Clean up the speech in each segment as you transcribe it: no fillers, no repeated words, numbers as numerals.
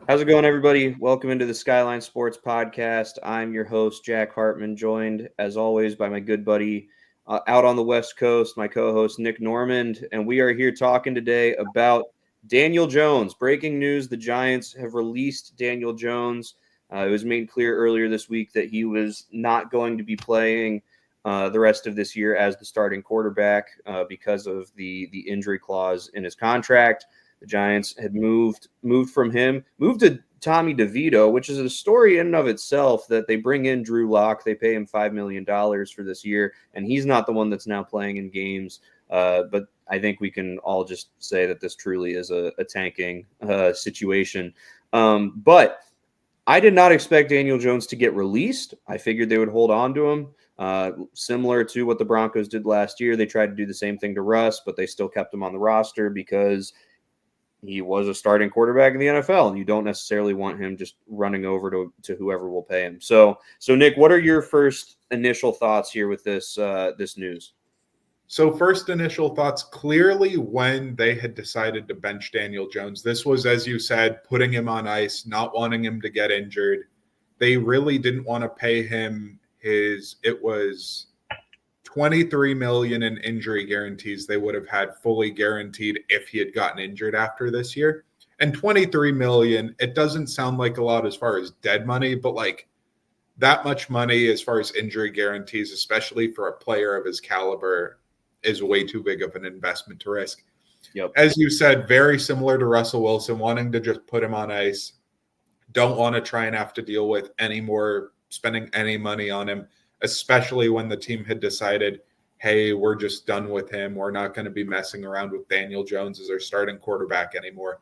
How's it going, everybody? Welcome into the Skyline Sports Podcast. I'm your host, Jack Hartman, joined, as always, by my good buddy out on the West Coast, my co-host, Nick Normand. And we are here talking today about Daniel Jones. Breaking news, the Giants have released Daniel Jones. It was made clear earlier this week that he was not going to be playing the rest of this year as the starting quarterback because of the injury clause in his contract. The Giants had moved to Tommy DeVito, which is a story in and of itself that they bring in Drew Lock. They pay him $5 million for this year, and he's not the one that's now playing in games. But I think we can all just say that this truly is a tanking situation. But I did not expect Daniel Jones to get released. I figured they would hold on to him. Similar to what the Broncos did last year. They tried to do the same thing to Russ, but they still kept him on the roster because he was a starting quarterback in the NFL, and you don't necessarily want him just running over to whoever will pay him. So Nick, what are your first initial thoughts here with this news? So first initial thoughts, clearly when they had decided to bench Daniel Jones, this was, as you said, putting him on ice, not wanting him to get injured. They really didn't want to pay him it was $23 million in injury guarantees they would have had fully guaranteed if he had gotten injured after this year. And $23 million, it doesn't sound like a lot as far as dead money, but like that much money as far as injury guarantees, especially for a player of his caliber, is way too big of an investment to risk. Yep. As you said, very similar to Russell Wilson, wanting to just put him on ice. Don't want to try and have to deal with any more spending any money on him, especially when the team had decided, hey, we're just done with him. We're not going to be messing around with Daniel Jones as our starting quarterback anymore.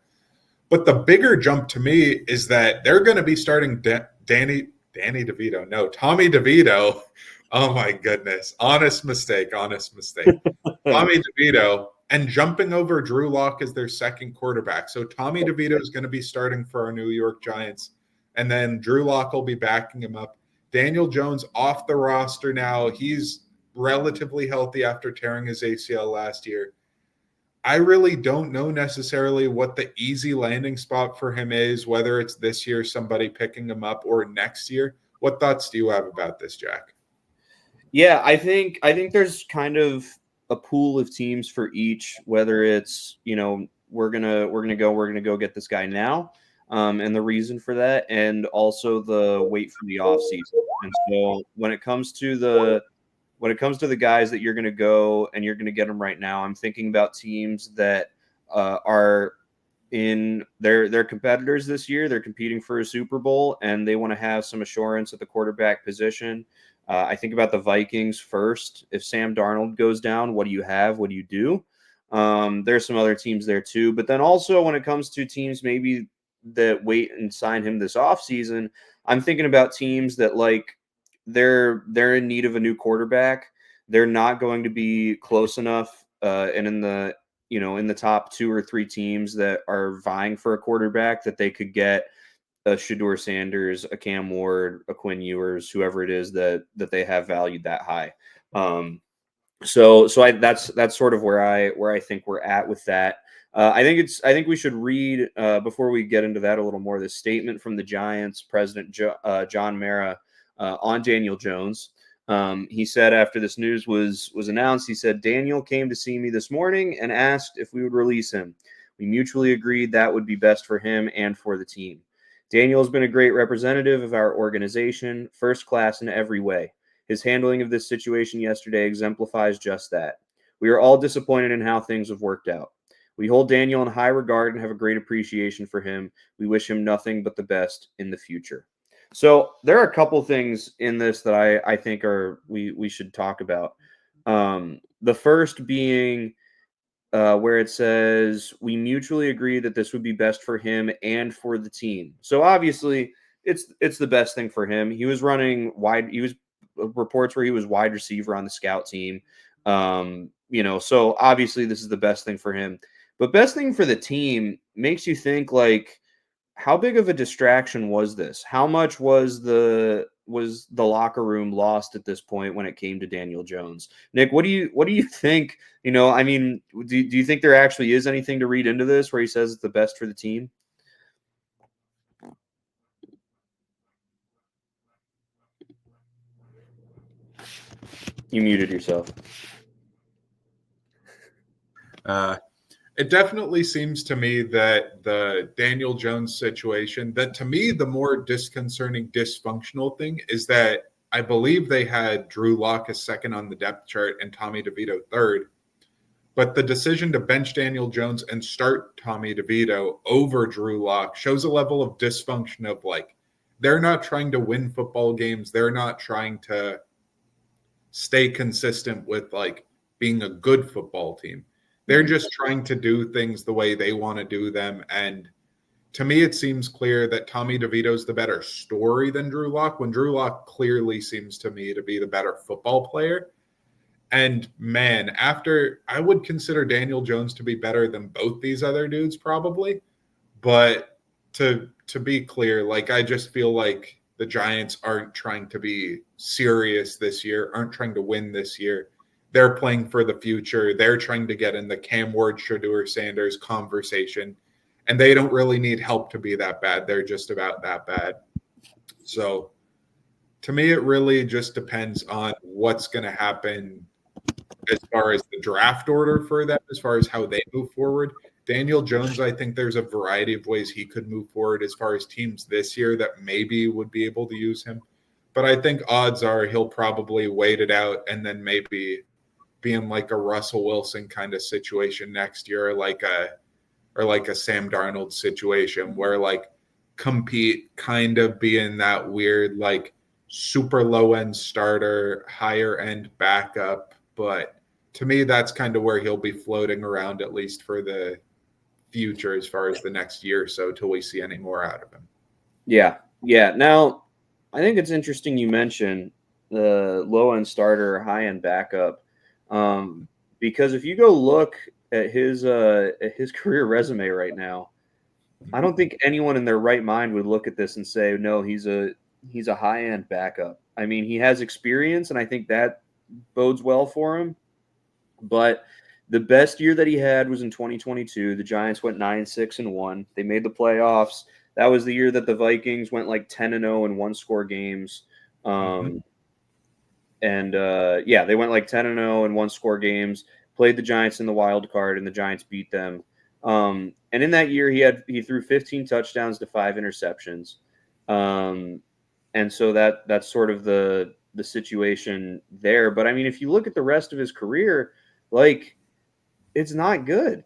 But the bigger jump to me is that they're going to be starting Tommy DeVito. Oh, my goodness. Honest mistake. Tommy DeVito and jumping over Drew Lock as their second quarterback. So Tommy DeVito is going to be starting for our New York Giants, and then Drew Lock will be backing him up. Daniel Jones off the roster now. He's relatively healthy after tearing his ACL last year. I really don't know necessarily what the easy landing spot for him is, whether it's this year, somebody picking him up, or next year. What thoughts do you have about this, Jack? Yeah, I think there's kind of a pool of teams for each, whether it's, we're gonna go get this guy now. And the reason for that, and also the wait for the off season. And so when it comes to the guys that you're going to go and you're going to get them right now, I'm thinking about teams that are in their competitors this year. They're competing for a Super Bowl, and they want to have some assurance at the quarterback position. I think about the Vikings first. If Sam Darnold goes down, what do you have? What do you do? There's some other teams there too. But then also when it comes to teams maybe that wait and sign him this offseason, I'm thinking about teams that they're in need of a new quarterback. They're not going to be close enough and in the top 2 or 3 teams that are vying for a quarterback that they could get a Shedeur Sanders, a Cam Ward, a Quinn Ewers, whoever it is that they have valued that high. So that's sort of where I think we're at with that. I think we should read before we get into that a little more, this statement from the Giants president, John Mara, on Daniel Jones. He said after this news was announced, he said, "Daniel came to see me this morning and asked if we would release him. We mutually agreed that would be best for him and for the team. Daniel has been a great representative of our organization, first class in every way. His handling of this situation yesterday exemplifies just that. We are all disappointed in how things have worked out. We hold Daniel in high regard and have a great appreciation for him. We wish him nothing but the best in the future." So there are a couple things in this that I think we should talk about. The first being where it says we mutually agree that this would be best for him and for the team. So obviously it's the best thing for him. He was running wide. He was reports where he was wide receiver on the scout team. So obviously this is the best thing for him. But best thing for the team makes you think, how big of a distraction was this? How much was the locker room lost at this point when it came to Daniel Jones? Nick, what do you think? Do you think there actually is anything to read into this where he says it's the best for the team? You muted yourself. It definitely seems to me that the Daniel Jones situation, that to me, the more disconcerting, dysfunctional thing is that I believe they had Drew Lock as second on the depth chart and Tommy DeVito third. But the decision to bench Daniel Jones and start Tommy DeVito over Drew Lock shows a level of dysfunction of like, they're not trying to win football games. They're not trying to stay consistent with like being a good football team. They're just trying to do things the way they want to do them. And to me, it seems clear that Tommy DeVito's the better story than Drew Lock, when Drew Lock clearly seems to me to be the better football player. And man, after I would consider Daniel Jones to be better than both these other dudes, probably. But to be clear, like I just feel like the Giants aren't trying to be serious this year, aren't trying to win this year. They're playing for the future. They're trying to get in the Cam Ward, Shedeur Sanders conversation. And they don't really need help to be that bad. They're just about that bad. So to me, it really just depends on what's going to happen as far as the draft order for them, as far as how they move forward. Daniel Jones, I think there's a variety of ways he could move forward as far as teams this year that maybe would be able to use him. But I think odds are he'll probably wait it out and then maybe be in like a Russell Wilson kind of situation next year, or like a Sam Darnold situation where like compete, kind of be in that weird like super low end starter, higher end backup. But to me, that's kind of where he'll be floating around, at least for the future, as far as the next year or so, till we see any more out of him. Yeah. Now, I think it's interesting you mentioned the low end starter, high end backup, because if you go look at his career resume right now, I don't think anyone in their right mind would look at this and say, no, he's a high end backup. I mean, he has experience, and I think that bodes well for him. But the best year that he had was in 2022. The Giants went 9-6-1. They made the playoffs. That was the year that the Vikings went like 10-0 in one-score games. And they went like 10-0 in one-score games. Played the Giants in the wild card, and the Giants beat them. And in that year, he threw 15 touchdowns to 5 interceptions. And so that's sort of the situation there. But I mean, if you look at the rest of his career, like, it's not good.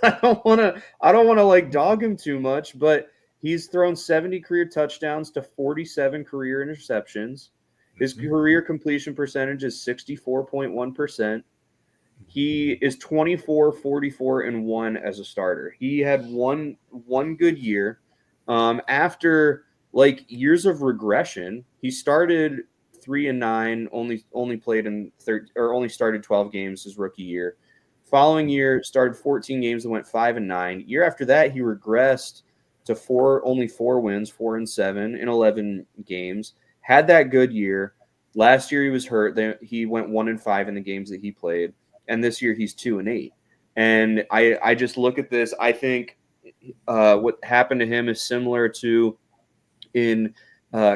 I don't want to like dog him too much, but he's thrown 70 career touchdowns to 47 career interceptions. His career completion percentage is 64.1%. He is 24-44-1 as a starter. He had one good year. After like years of regression, he started 3-9, only played in only started 12 games his rookie year. Following year, started 14 games and went 5-9. Year after that, he regressed to only 4 wins, 4-7 in 11 games. Had that good year. Last year he was hurt. He went 1-5 in the games that he played, and this year he's 2-8. And I just look at this. I think what happened to him is similar to in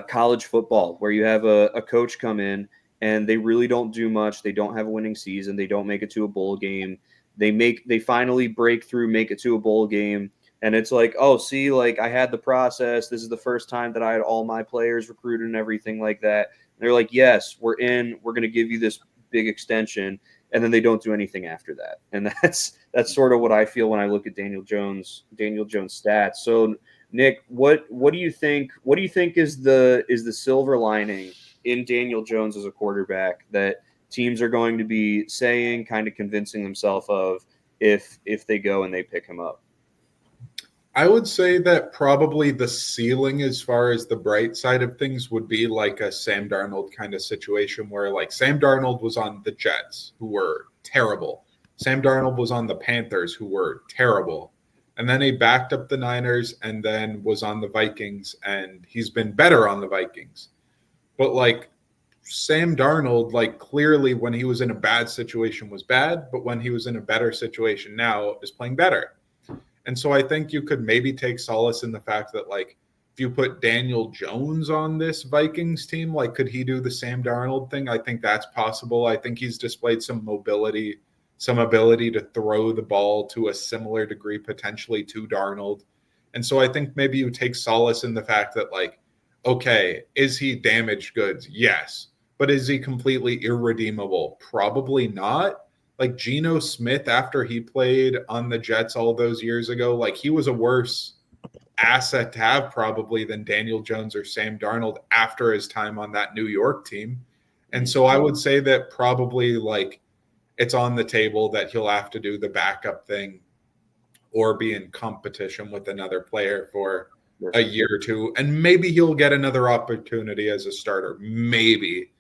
college football, where you have a coach come in and they really don't do much. They don't have a winning season. They don't make it to a bowl game. They finally break through, make it to a bowl game. And it's like, oh, see, like I had the process. This is the first time that I had all my players recruited and everything like that. And they're like, yes, we're in. We're going to give you this big extension. And then they don't do anything after that. And that's sort of what I feel when I look at Daniel Jones' stats. So Nick, what do you think? What do you think is the silver lining in Daniel Jones as a quarterback that teams are going to be saying, kind of convincing themselves of, if they go and they pick him up? I would say that probably the ceiling, as far as the bright side of things, would be like a Sam Darnold kind of situation, where like Sam Darnold was on the Jets, who were terrible. Sam Darnold was on the Panthers, who were terrible. And then he backed up the Niners and then was on the Vikings, and he's been better on the Vikings. But like Sam Darnold, like clearly when he was in a bad situation was bad, but when he was in a better situation now is playing better. And so I think you could maybe take solace in the fact that like if you put Daniel Jones on this Vikings team, like, could he do the Sam Darnold thing? I think that's possible. I think he's displayed some mobility, some ability to throw the ball to a similar degree potentially to Darnold. And so I think maybe you take solace in the fact that, like, okay, is he damaged goods? Yes. But is he completely irredeemable? Probably not. Like Geno Smith, after he played on the Jets all those years ago, like he was a worse asset to have probably than Daniel Jones or Sam Darnold after his time on that New York team. And so I would say that probably like it's on the table that he'll have to do the backup thing or be in competition with another player for a year or two. And maybe he'll get another opportunity as a starter. Maybe.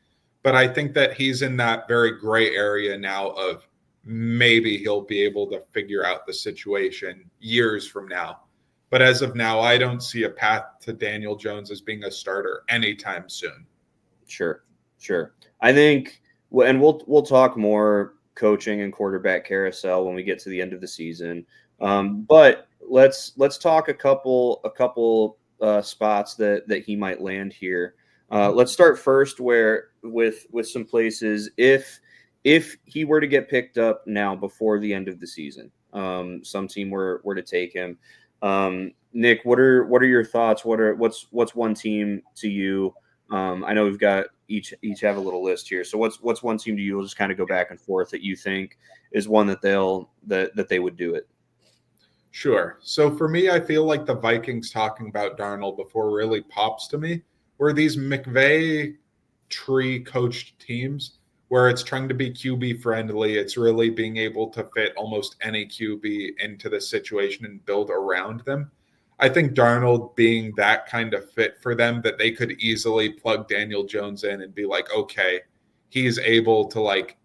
But I think that he's in that very gray area now of maybe he'll be able to figure out the situation years from now. But as of now, I don't see a path to Daniel Jones as being a starter anytime soon. Sure. I think, and we'll talk more coaching and quarterback carousel when we get to the end of the season. But let's talk a couple spots that he might land here. Let's start first with some places if he were to get picked up now before the end of the season, some team were to take him. Nick, what are your thoughts? What's one team to you? I know we've got each have a little list here. So what's one team to you? We'll just kind of go back and forth that you think is one that they would do it. Sure. So for me, I feel like the Vikings talking about Darnold before really pops to me, where these McVay tree coached teams where it's trying to be QB friendly. It's really being able to fit almost any QB into the situation and build around them. I think Darnold being that kind of fit for them that they could easily plug Daniel Jones in and be like, okay, he's able to like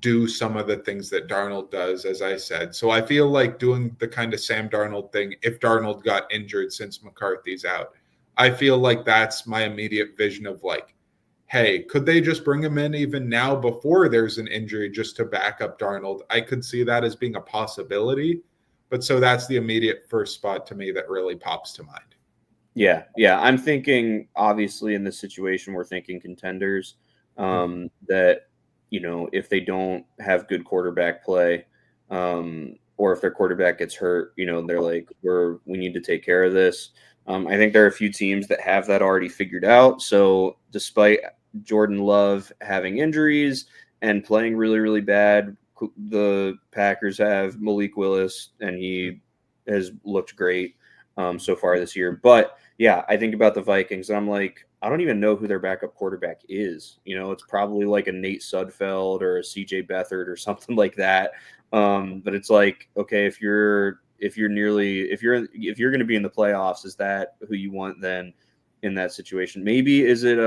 do some of the things that Darnold does, as I said. So I feel like doing the kind of Sam Darnold thing, if Darnold got injured since McCarthy's out, I feel like that's my immediate vision of like, hey, could they just bring him in even now before there's an injury just to back up Darnold? I could see that as being a possibility. But so that's the immediate first spot to me that really pops to mind. Yeah. I'm thinking, obviously, in this situation, we're thinking contenders that, you know, if they don't have good quarterback play, or if their quarterback gets hurt, you know, they're like, we need to take care of this. I think there are a few teams that have that already figured out. So despite Jordan Love having injuries and playing really, really bad, the Packers have Malik Willis, and he has looked great so far this year. But yeah, I think about the Vikings, and I'm like, I don't even know who their backup quarterback is. You know, it's probably like a Nate Sudfeld or a CJ Beathard or something like that. But it's like, okay, if you're going to be in the playoffs, is that who you want then in that situation? Maybe is it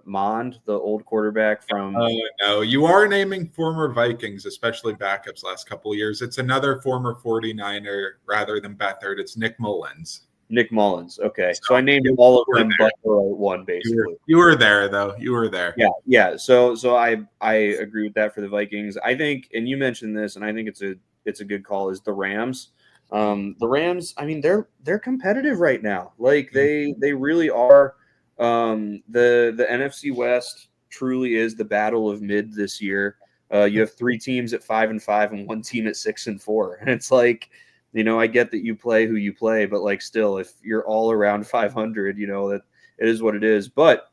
Mond, the old quarterback from? No, you are naming former Vikings, especially backups last couple of years. It's another former 49er rather than Beathard. It's Nick Mullins. Nick Mullins. Okay. So I named all of them but one, basically. You were there, though. You were there. Yeah. So I agree with that for the Vikings. I think, and you mentioned this, and I think it's a good call, is the Rams. The Rams, I mean, they're competitive right now. Like they really are. The NFC West truly is the battle of mid this year. You have 3 teams at 5-5 and 1 team at 6-4. And it's like, you know, I get that you play who you play, but like still, if you're all around 500, you know, that it is what it is. But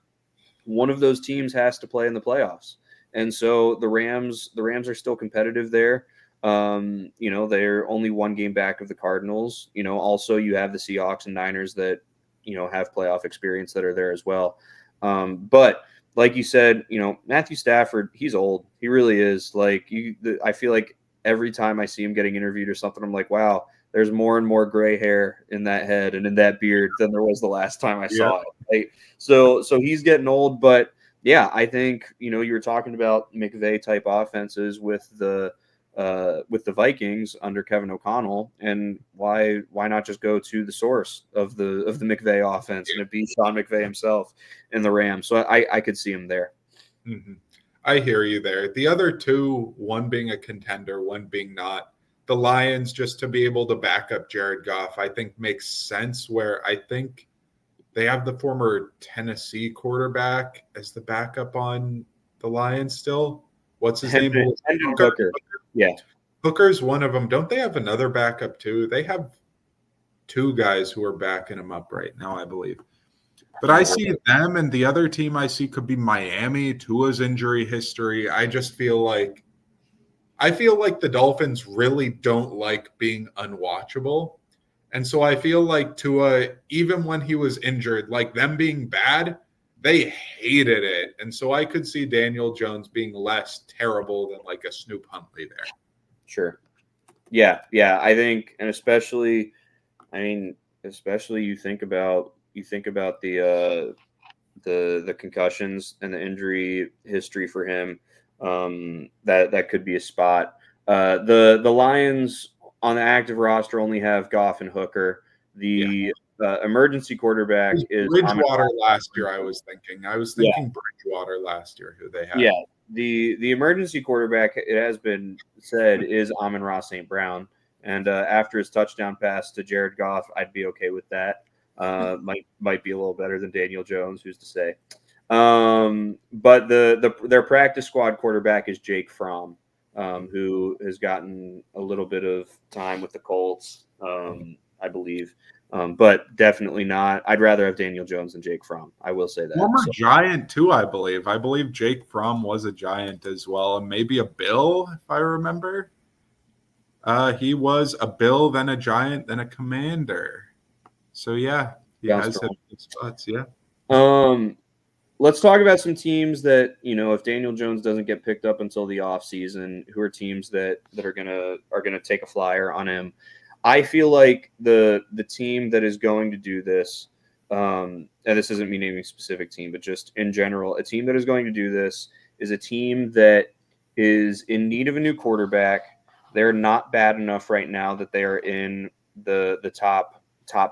one of those teams has to play in the playoffs. And so the Rams are still competitive there. You know, they're only 1 game back of the Cardinals. You know, also you have the Seahawks and Niners that, you know, have playoff experience that are there as well. But like you said, you know, Matthew Stafford, he's old. He really is. Like I feel like every time I see him getting interviewed or something, I'm like, wow, there's more and more gray hair in that head and in that beard than there was the last time I saw it. Like, so he's getting old, but yeah, I think, you know, you were talking about McVay type offenses with the Vikings under Kevin O'Connell, and why not just go to the source of the McVay offense and it be Sean McVay himself in the Rams? So I could see him there. Mm-hmm. I hear you there. The other two, one being a contender, one being not. the Lions just to be able to back up Jared Goff, I think makes sense, where I think they have the former Tennessee quarterback as the backup on the Lions still. What's his name? Hendon Hooker. Yeah. Hooker's one of them. Don't they have another backup too? They have two guys who are backing him up right now, I believe. But I see them, and the other team I see could be Miami. Tua's injury history. I feel like the Dolphins really don't like being unwatchable. And so I feel like Tua, even when he was injured, like them being bad, they hated it. And so I could see Daniel Jones being less terrible than like a Snoop Huntley there. Sure. Yeah. I think, and especially you think about the concussions and the injury history for him. That could be a spot. The Lions on the active roster only have Goff and Hooker. The emergency quarterback is Bridgewater last year. I was thinking Bridgewater last year, who they had. Yeah, the emergency quarterback, it has been said, is Amon-Ra St. Brown. And after his touchdown pass to Jared Goff, I'd be okay with that. Might be a little better than Daniel Jones, who's to say. But their practice squad quarterback is Jake Fromm, who has gotten a little bit of time with the Colts, I believe. But definitely not. I'd rather have Daniel Jones than Jake Fromm. I will say that. Former Giant too, I believe. I believe Jake Fromm was a Giant as well, and maybe a Bill, if I remember. He was a Bill, then a Giant, then a Commander. So yeah, he has hit the spots. Yeah. Let's talk about some teams that, if Daniel Jones doesn't get picked up until the offseason, who are teams that are gonna take a flyer on him. I feel like the team that is going to do this, and this isn't me naming a specific team, but just in general, a team that is going to do this is a team that is in need of a new quarterback. They're not bad enough right now that they are in the top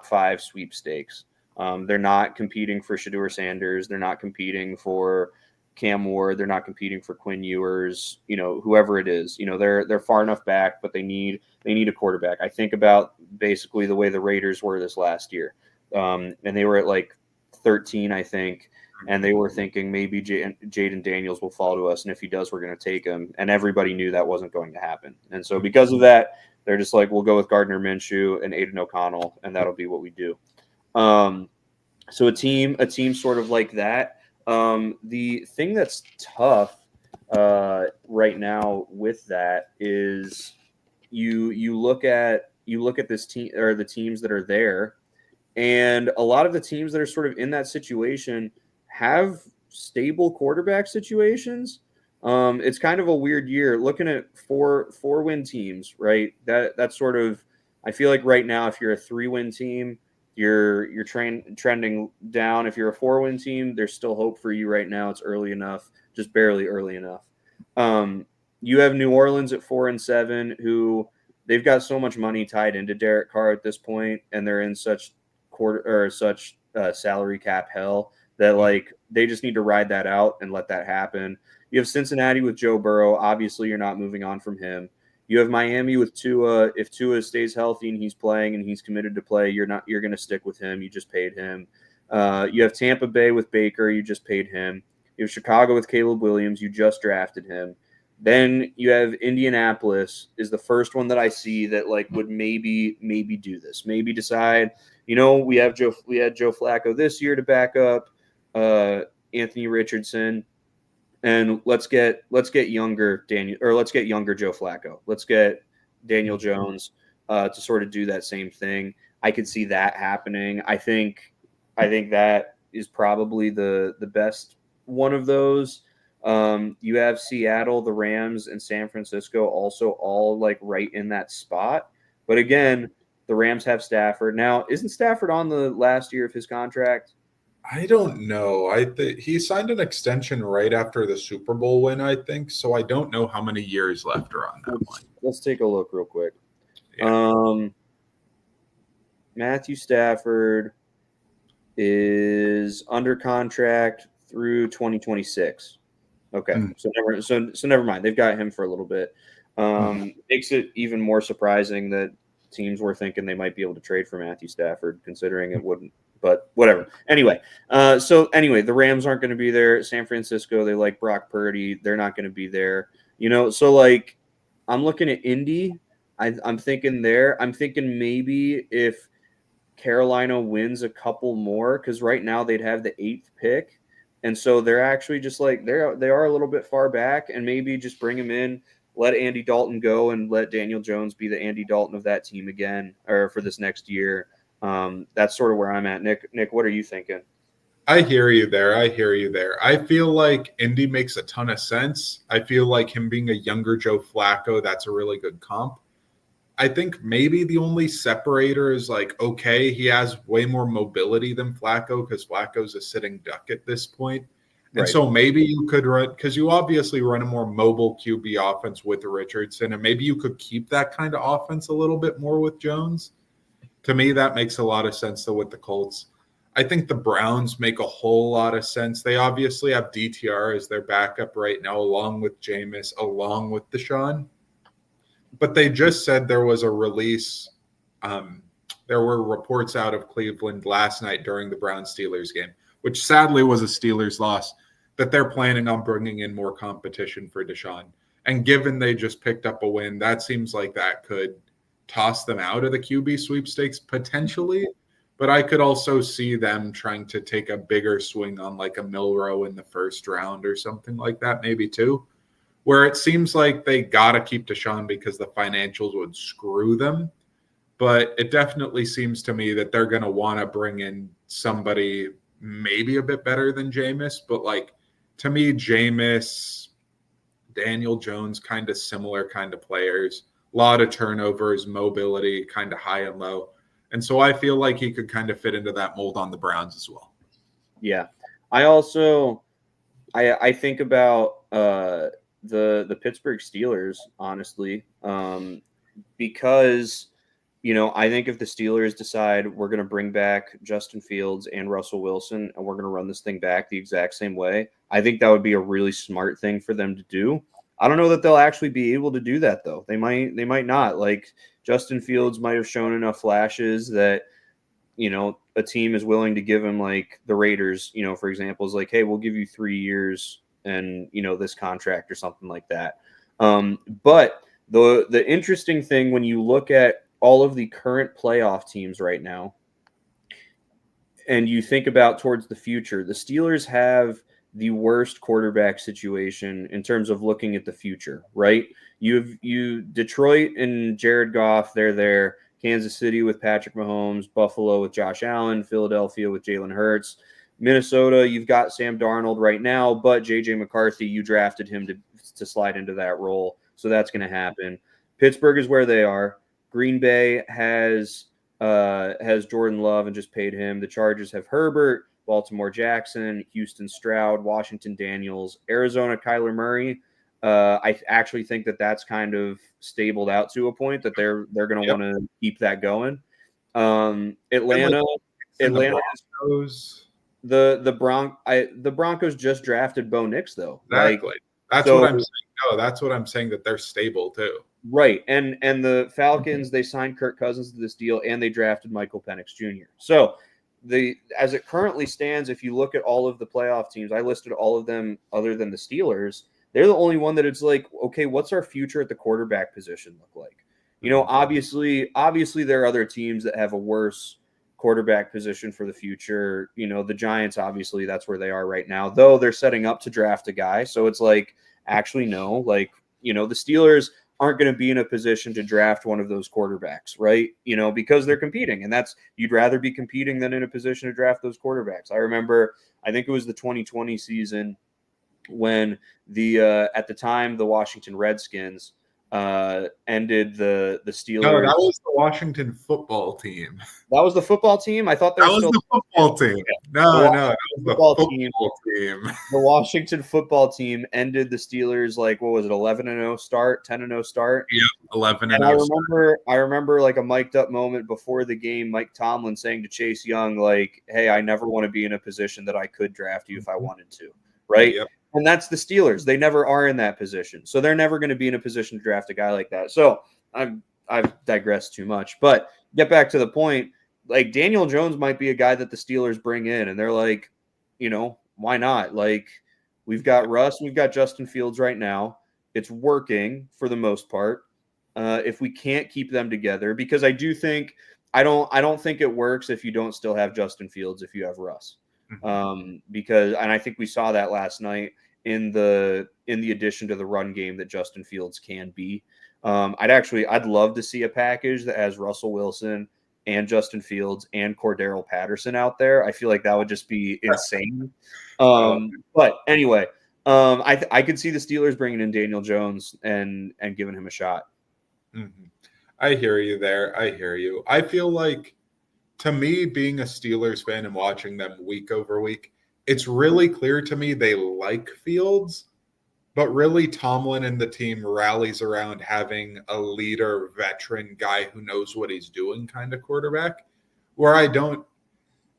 5 sweepstakes. They're not competing for Shedeur Sanders. They're not competing for Cam Ward. They're not competing for Quinn Ewers. Whoever it is. They're far enough back, but they need a quarterback. I think about basically the way the Raiders were this last year, and they were at like 13, I think, and they were thinking maybe Jaden Daniels will fall to us, and if he does, we're going to take him. And everybody knew that wasn't going to happen. And so because of that, they're just like, we'll go with Gardner Minshew and Aiden O'Connell, and that'll be what we do. So a team sort of like that. The thing that's tough right now with that is you look at this team, or the teams that are there, and a lot of the teams that are sort of in that situation have stable quarterback situations. It's kind of a weird year looking at four-win teams, right? That's sort of, I feel like right now, if you're a 3-win team, you're trending down. If you're a 4-win team, there's still hope for you right now. It's early enough, just barely early enough. You have New Orleans at 4-7, who they've got so much money tied into Derek Carr at this point, and they're in such salary cap hell that like they just need to ride that out and let that happen. You have Cincinnati with Joe Burrow. Obviously, you're not moving on from him. You have Miami with Tua. If Tua stays healthy and he's playing and he's committed to play, you're going to stick with him. You just paid him. You have Tampa Bay with Baker. You just paid him. You have Chicago with Caleb Williams. You just drafted him. Then you have Indianapolis is the first one that I see that like would maybe do this. Maybe decide, we had Joe Flacco this year to back up Anthony Richardson. And let's get younger younger Joe Flacco. Let's get Daniel Jones to sort of do that same thing. I could see that happening. I think that is probably the best one of those. You have Seattle, the Rams, and San Francisco also all like right in that spot. But again, the Rams have Stafford. Now, isn't Stafford on the last year of his contract? I don't know. He signed an extension right after the Super Bowl win, I think. So I don't know how many years left are on that one. Let's take a look real quick. Yeah. Matthew Stafford is under contract through 2026. Okay, so never mind. They've got him for a little bit. Makes it even more surprising that teams were thinking they might be able to trade for Matthew Stafford, considering it wouldn't. But whatever. Anyway, the Rams aren't going to be there. San Francisco, they like Brock Purdy. They're not going to be there. So like I'm looking at Indy. I'm thinking there. I'm thinking maybe if Carolina wins a couple more, because right now they'd have the 8th pick. And so they're actually just like they are a little bit far back, and maybe just bring him in, let Andy Dalton go, and let Daniel Jones be the Andy Dalton of that team again, or for this next year. That's sort of where I'm at. Nick, what are you thinking? I hear you there. I feel like Indy makes a ton of sense. I feel like him being a younger Joe Flacco, that's a really good comp. I think maybe the only separator is like, okay, he has way more mobility than Flacco because Flacco's a sitting duck at this point. And so maybe you could run, because you obviously run a more mobile QB offense with Richardson, and maybe you could keep that kind of offense a little bit more with Jones. To me, that makes a lot of sense, though, with the Colts. I think the Browns make a whole lot of sense. They obviously have DTR as their backup right now, along with Jameis, along with Deshaun. But they just said there was a release. There were reports out of Cleveland last night during the Browns-Steelers game, which sadly was a Steelers loss, that they're planning on bringing in more competition for Deshaun. And given they just picked up a win, that seems like that could toss them out of the QB sweepstakes potentially. But I could also see them trying to take a bigger swing on like a Milrow in the first round or something like that, maybe too, where it seems like they got to keep Deshaun because the financials would screw them. But it definitely seems to me that they're going to want to bring in somebody maybe a bit better than Jameis. But like, to me, Jameis, Daniel Jones, kind of similar kind of players, a lot of turnovers, mobility, kind of high and low. And so I feel like he could kind of fit into that mold on the Browns as well. Yeah. I also I think about the Pittsburgh Steelers, honestly, because I think if the Steelers decide we're going to bring back Justin Fields and Russell Wilson and we're going to run this thing back the exact same way, I think that would be a really smart thing for them to do. I don't know that they'll actually be able to do that, though. They might not. Like, Justin Fields might have shown enough flashes that a team is willing to give him, like the Raiders, for example, is like, hey, we'll give you 3 years and this contract or something like that. But the interesting thing when you look at all of the current playoff teams right now, and you think about towards the future, the Steelers have the worst quarterback situation in terms of looking at the future, right? You Detroit and Jared Goff, they're there. Kansas City with Patrick Mahomes, Buffalo with Josh Allen, Philadelphia with Jalen Hurts. Minnesota, you've got Sam Darnold right now, but J.J. McCarthy, you drafted him to slide into that role, so that's going to happen. Pittsburgh is where they are. Green Bay has Jordan Love and just paid him. The Chargers have Herbert, Baltimore Jackson, Houston Stroud, Washington Daniels, Arizona Kyler Murray. I actually think that that's kind of stabled out to a point that they're going to want to keep that going. Atlanta Broncos. The Broncos just drafted Bo Nix, though. Exactly. That's what I'm saying. No, that's what I'm saying, that they're stable too. Right. And the Falcons, they signed Kirk Cousins to this deal and they drafted Michael Penix Jr. So as it currently stands, if you look at all of the playoff teams, I listed all of them other than the Steelers. They're the only one that it's like, okay, what's our future at the quarterback position look like? Obviously there are other teams that have a worse quarterback position for the future. The Giants, obviously that's where they are right now, though they're setting up to draft a guy. So it's like, actually, no, like, the Steelers aren't going to be in a position to draft one of those quarterbacks, right? Because they're competing, and that's, you'd rather be competing than in a position to draft those quarterbacks. I remember, I think it was the 2020 season when at the time, the Washington Redskins ended the Steelers. No, that was the Washington football team. That was the football team? I thought that was the football team. No, that was the football team. The Washington football team ended the Steelers, like, what was it, 11-0 start, 10-0 start? Yep, 11-0. I remember like a mic'd up moment before the game, Mike Tomlin saying to Chase Young, like, hey, I never want to be in a position that I could draft you if I wanted to, right? Yep. And that's the Steelers. They never are in that position. So they're never going to be in a position to draft a guy like that. So I've digressed too much. But get back to the point, like Daniel Jones might be a guy that the Steelers bring in and they're like, why not? Like we've got Russ, we've got Justin Fields right now. It's working for the most part. If we can't keep them together, because I do think I don't think it works if you don't still have Justin Fields if you have Russ. Because I think we saw that last night in the addition to the run game that Justin Fields can be. I'd love to see a package that has Russell Wilson and Justin Fields and Cordero Patterson out there. I feel like that would just be insane. But anyway, I could see the Steelers bringing in Daniel Jones and giving him a shot. Mm-hmm. I hear you there. I hear you. I feel like, to me, being a Steelers fan and watching them week over week, it's really clear to me they like Fields, but really Tomlin and the team rallies around having a leader, veteran guy who knows what he's doing kind of quarterback, where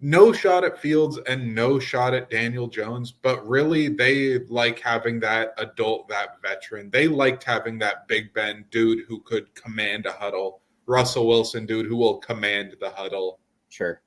no shot at Fields and no shot at Daniel Jones, but really they like having that adult, that veteran. They liked having that Big Ben dude who could command a huddle, Russell Wilson dude who will command the huddle. Sure.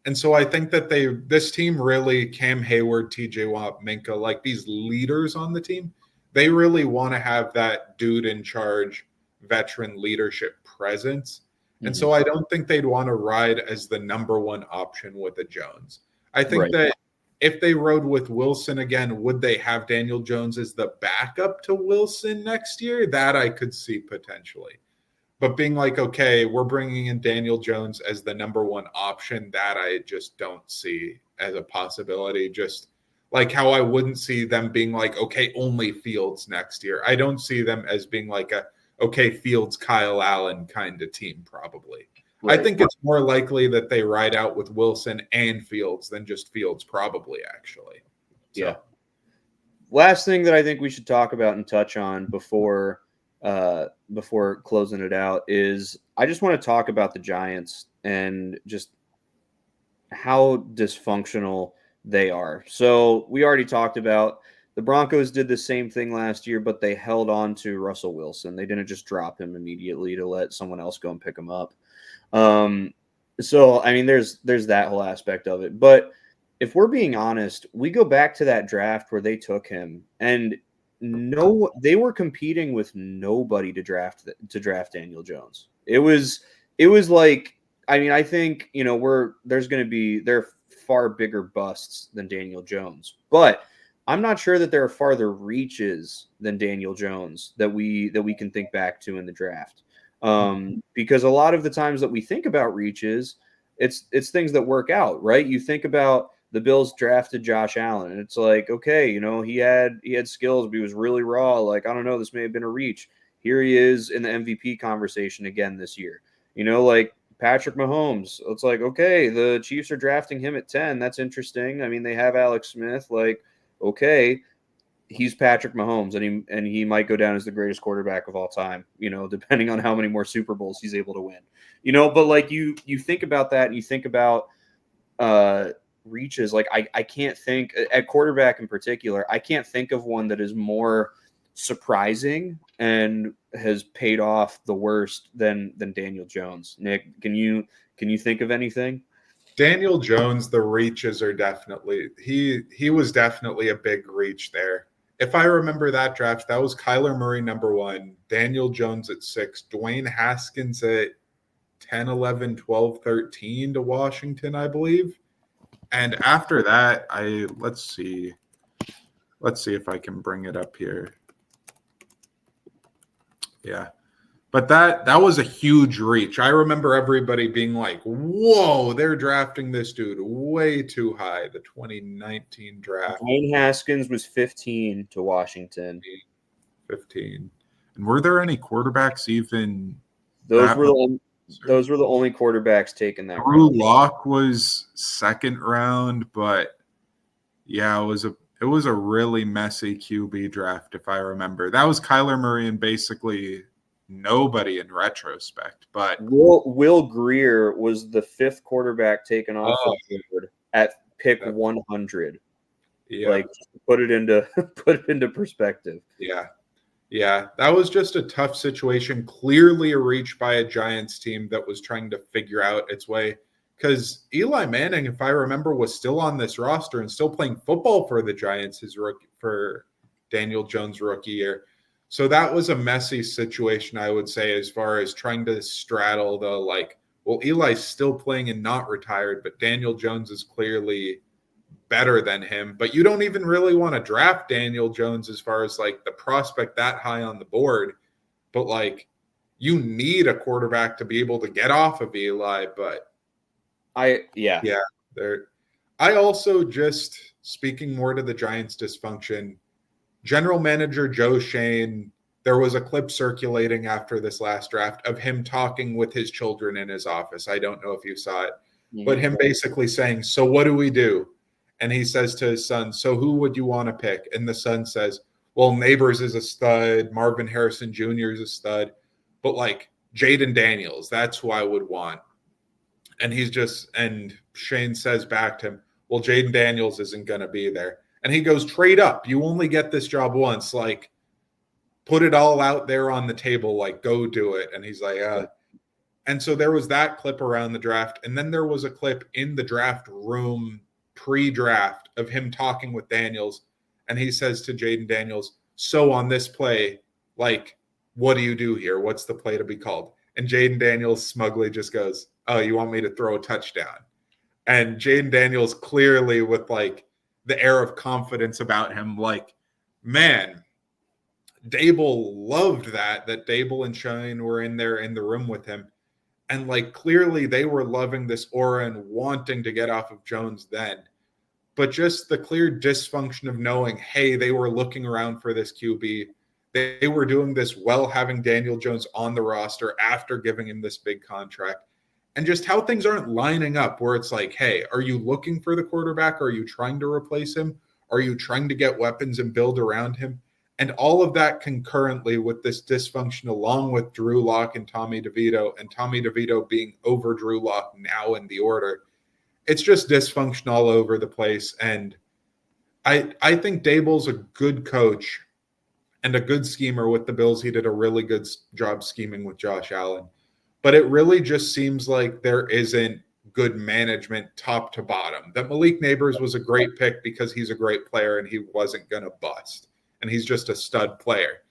And so I think that this team really, Cam Hayward, TJ Watt, Minka, like these leaders on the team, they really want to have that dude in charge, veteran leadership presence. And so I don't think they'd want to ride as the number one option with a Jones. I think that if they rode with Wilson again, would they have Daniel Jones as the backup to Wilson next year? That I could see potentially. But being like, okay, we're bringing in Daniel Jones as the number one option, that I just don't see as a possibility. Just like how I wouldn't see them being like, okay, only Fields next year. I don't see them as being like okay, Fields, Kyle Allen kind of team probably. Right. I think it's more likely that they ride out with Wilson and Fields than just Fields probably, actually. So. Yeah. Last thing that I think we should talk about and touch on before closing it out is I just want to talk about the Giants and just how dysfunctional they are. So we already talked about the Broncos did the same thing last year, but they held on to Russell Wilson. They didn't just drop him immediately to let someone else go and pick him up. So, I mean, there's that whole aspect of it. But if we're being honest, we go back to that draft where they took him, and they were competing with nobody to draft Daniel Jones. It was like, I mean, I think, they're far bigger busts than Daniel Jones, but I'm not sure that there are farther reaches than Daniel Jones that we can think back to in the draft. Because a lot of the times that we think about reaches, it's things that work out, right? You think about the Bills drafted Josh Allen, and it's like, okay, he had skills, but he was really raw. Like, I don't know, this may have been a reach. Here he is in the MVP conversation again this year. Like Patrick Mahomes. It's like, okay, the Chiefs are drafting him at 10. That's interesting. I mean, they have Alex Smith. Like, okay, he's Patrick Mahomes, and he might go down as the greatest quarterback of all time, depending on how many more Super Bowls he's able to win. But like you think about that, and you think about reaches. Like I can't think at quarterback in particular, I can't think of one that is more surprising and has paid off the worst than Daniel Jones. Nick, can you think of anything? Daniel Jones, the reaches are definitely he was definitely a big reach there. If I remember that draft, that was Kyler Murray number 1, Daniel Jones at 6, Dwayne Haskins at 10, 11, 12, 13 to Washington, I believe. And after that, let's see if I can bring it up here. Yeah. But that was a huge reach. I remember everybody being like, whoa, they're drafting this dude way too high, the 2019 draft. Dwayne Haskins was 15 to Washington. 15. And were there any quarterbacks even? Those were the only quarterbacks taken that round. Drew Lock was second round, but yeah, it was a really messy QB draft, if I remember. That was Kyler Murray and basically nobody in retrospect, but Will Greer was the 5th quarterback taken off the board at pick 100. Yeah. Like, put it into put it into perspective. Yeah. Yeah. That was just a tough situation. Clearly a reach by a Giants team that was trying to figure out its way. Because Eli Manning, if I remember, was still on this roster and still playing football for the Giants his rookie for Daniel Jones' rookie year. So that was a messy situation, I would say, as far as trying to straddle the like, well, Eli's still playing and not retired, but Daniel Jones is clearly better than him. But you don't even really want to draft Daniel Jones as far as like the prospect that high on the board. But like, you need a quarterback to be able to get off of Eli. But Yeah. there. I also just speaking more to the Giants' dysfunction. General Manager Joe Shane, there was a clip circulating after this last draft of him talking with his children in his office. I don't know if you saw it, but him basically saying, "So what do we do?" And he says to his son, "So who would you want to pick?" And the son says, "Well, Neighbors is a stud. Marvin Harrison Jr. is a stud. But like Jaden Daniels, that's who I would want." And Shane says back to him, "Well, Jaden Daniels isn't going to be there." And he goes, "Trade up. You only get this job once. Like, put it all out there on the table. Like, go do it." And he's like, And so there was that clip around the draft. And then there was a clip in the draft room pre-draft of him talking with Daniels. And he says to Jaden Daniels, "So on this play, like, what do you do here? What's the play to be called?" And Jaden Daniels smugly just goes, "Oh, you want me to throw a touchdown?" And Jaden Daniels clearly with like the air of confidence about him, like, man, Dable loved that Dable and Shine were in there in the room with him. And like clearly they were loving this aura and wanting to get off of Jones then. But just the clear dysfunction of knowing, hey, they were looking around for this QB. They were doing this while having Daniel Jones on the roster after giving him this big contract. And just how things aren't lining up where it's like, hey, are you looking for the quarterback? Are you trying to replace him? Are you trying to get weapons and build around him? And all of that concurrently with this dysfunction, along with Drew Lock and Tommy DeVito being over Drew Lock now in the order. It's just dysfunction all over the place. And I think Dable's a good coach and a good schemer with the Bills. He did a really good job scheming with Josh Allen. But it really just seems like there isn't good management top to bottom. That Malik Neighbors was a great pick because he's a great player and he wasn't going to bust. And he's just a stud player.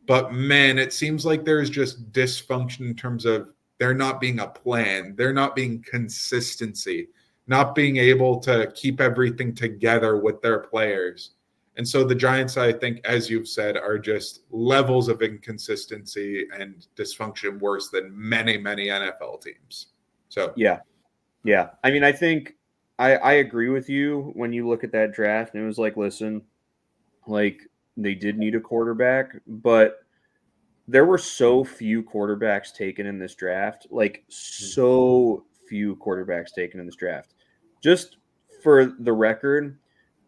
But man, it seems like there's just dysfunction in terms of there not being a plan, there not being consistency, not being able to keep everything together with their players. And so the Giants, I think, as you've said, are just levels of inconsistency and dysfunction worse than many, many NFL teams. So Yeah. I mean, I think I agree with you when you look at that draft and it was like, listen, like they did need a quarterback, but there were so few quarterbacks taken in this draft, like so few quarterbacks taken in this draft. Just for the record,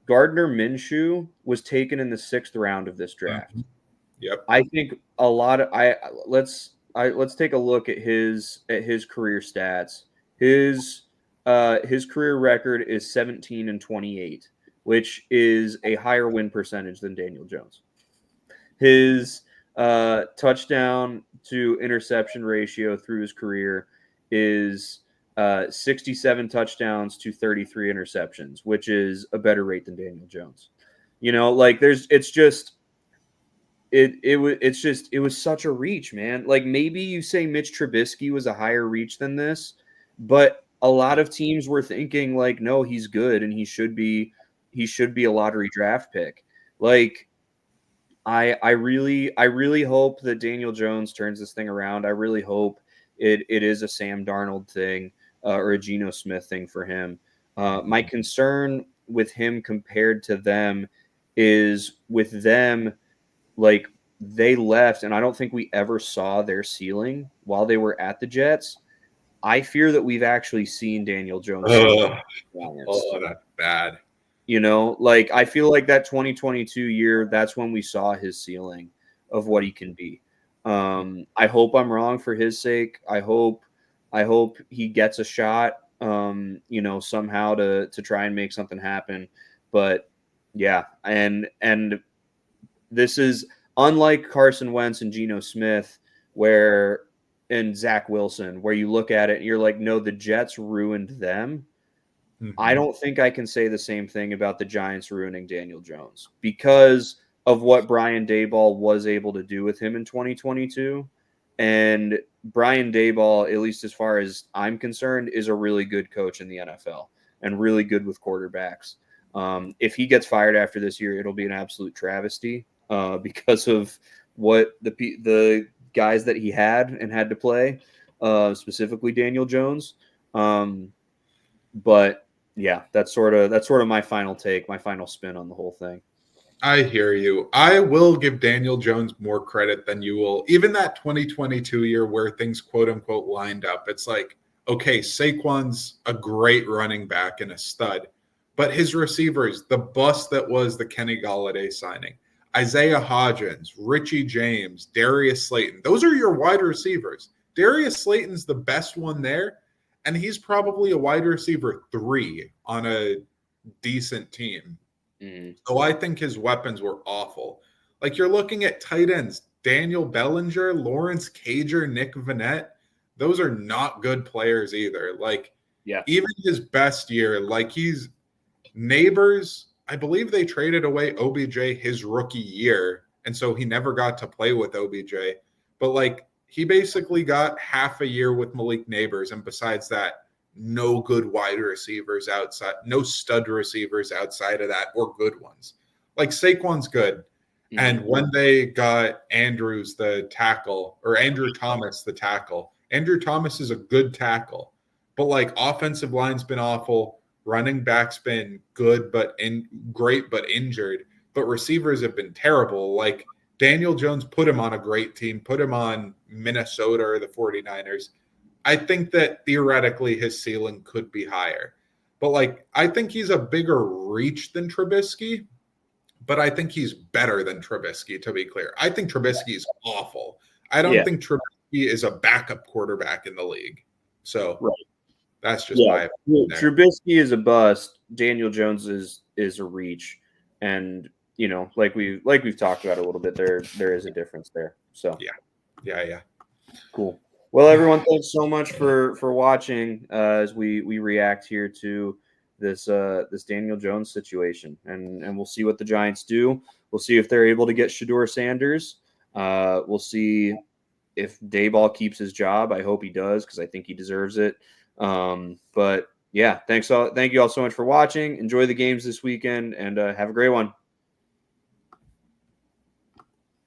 Gardner Minshew was taken in the 6th round of this draft. Yep. I think a lot of let's take a look at his career stats. His career record is 17-28, which is a higher win percentage than Daniel Jones. His touchdown to interception ratio through his career is 67 touchdowns to 33 interceptions, which is a better rate than Daniel Jones. You know, like it was such a reach, man. Like maybe you say Mitch Trubisky was a higher reach than this, but a lot of teams were thinking like, no, he's good and he should be a lottery draft pick. Like I really hope that Daniel Jones turns this thing around. I really hope it is a Sam Darnold thing or a Geno Smith thing for him. My concern with him compared to them is with them, like they left, and I don't think we ever saw their ceiling while they were at the Jets. I fear that we've actually seen Daniel Jones. That's bad. You know, like I feel like that 2022 year, that's when we saw his ceiling of what he can be. I hope I'm wrong for his sake. I hope he gets a shot, you know, somehow to try and make something happen. But Yeah, and this is unlike Carson Wentz and Geno Smith, and Zach Wilson, where you look at it and you're like, no, the Jets ruined them. I Mhm. don't think I can say the same thing about the Giants ruining Daniel Jones because of what Brian Daboll was able to do with him in 2022. And Brian Daboll, at least as far as I'm concerned, is a really good coach in the NFL and really good with quarterbacks. If he gets fired after this year, it'll be an absolute travesty because of what the guys that he had and had to play, specifically Daniel Jones. But yeah, that's sort of my final take, my final spin on the whole thing. I hear you. I will give Daniel Jones more credit than you will. Even that 2022 year where things quote unquote lined up, it's like, okay, Saquon's a great running back and a stud, but his receivers, the bust that was the Kenny Galladay signing, Isaiah Hodgins, Richie James, Darius Slayton, those are your wide receivers. Darius Slayton's the best one there, and he's probably a wide receiver 3 on a decent team. Mm. So I think his weapons were awful. Like you're looking at tight ends, Daniel Bellinger, Lawrence Cager, Nick Vanette. Those are not good players either. Like Yeah. even his best year, like he's neighbors. I believe they traded away OBJ his rookie year. And so he never got to play with OBJ. But like he basically got half a year with Malik Neighbors. And besides that, no good wide receivers outside, no stud receivers outside of that or good ones. Like Saquon's good. Mm. And when they got Andrews the tackle or Andrew Thomas the tackle, Andrew Thomas is a good tackle. But like offensive line's been awful, running back's been good but great but injured, but receivers have been terrible. Like Daniel Jones put him on a great team, put him on Minnesota or the 49ers. I think that theoretically his ceiling could be higher. But like I think he's a bigger reach than Trubisky, but I think he's better than Trubisky, to be clear. I think Trubisky is awful. I don't Yeah. think Trubisky is a backup quarterback in the league. So Right. that's just Yeah. my opinion there. Trubisky is a bust. Daniel Jones is a reach. And like we've talked about a little bit, there is a difference there. So Yeah. cool. Well, everyone, thanks so much for watching as we react here to this Daniel Jones situation, and we'll see what the Giants do. We'll see if they're able to get Shador Sanders. We'll see if Dayball keeps his job. I hope he does because I think he deserves it. But yeah, thank you all so much for watching. Enjoy the games this weekend, and have a great one.